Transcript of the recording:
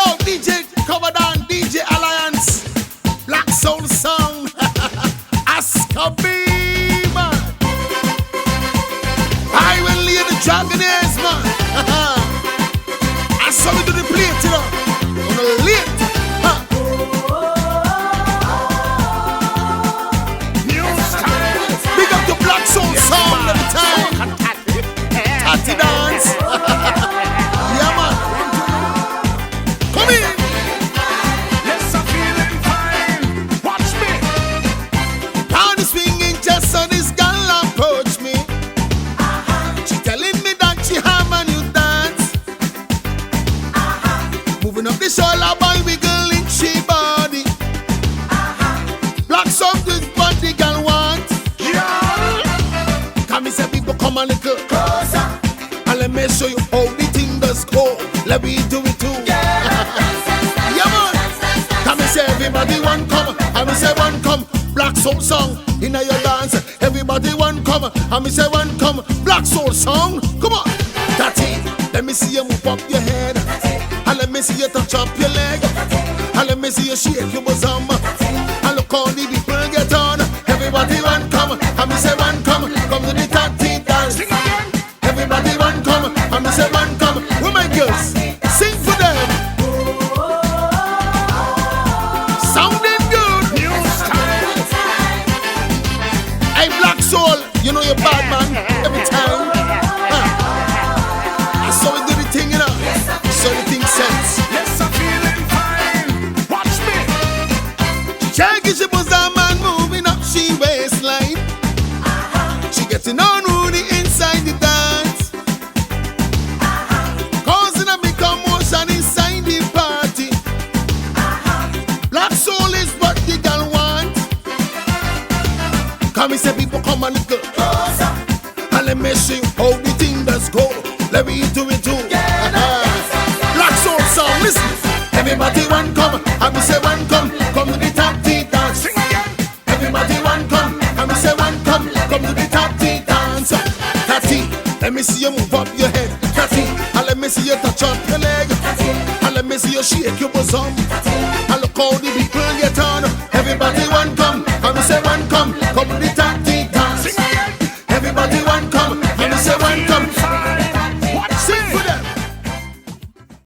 Yo, DJ Cover Down, DJ Alliance, Black Soul Song, Ascabee, man. I will lead the Dragonaires, man. I saw me do the plate, you know. On the late. Big up the Black Soul Song every time. Tatie dance. Yeah, man. Come in. Yes, I'm feeling fine. Watch me. Down the swinging just so this girl approach me. She telling me that she have a new dance. Moving up the shoulder, boy, wiggling she body. Black Soul, this body girl want. Come me say people come a little closer, and let me show you how the thing does go. Let me do it too. Yeah, man. Come me say everybody want come, and me say one come. Black Soul Song inna your dance. Everybody want come, and me say one come. Black Soul Song, come on. Tatie, let me see you move up your head, and let me see you touch up your leg, and let me see you shake your bosom, and look how the people get on. Everybody want come, and me say one come. Come to the Tatie dance. Everybody want come, and me say one come. Where my girls? Sing for them. Sounding good. Hey, Black Soul, you know you're bad, man. Every time. I saw we do the thing, you know. So the thing sense. Yes, I'm feeling fine. Watch me. Shaggy, she was a man moving up she waistline. She getting on Rudy inside the dance, causing a big commotion inside the party. Black Soul is what the girl want. Come me say people come and go closer, and let me show you how the thing does go. Let me do it too. Black Soul Song, listen. Everybody want come, and me say one come. Come to the Tatie dance. Sing again. Everybody want come, and me say one come. Come to the Tatie dance. Tatie, let me see you move up your head. Tatie, and let me see you touch up your leg. And let me see you shake your bosom. And look how the people get on. Everybody want come, and me say one come. Come to the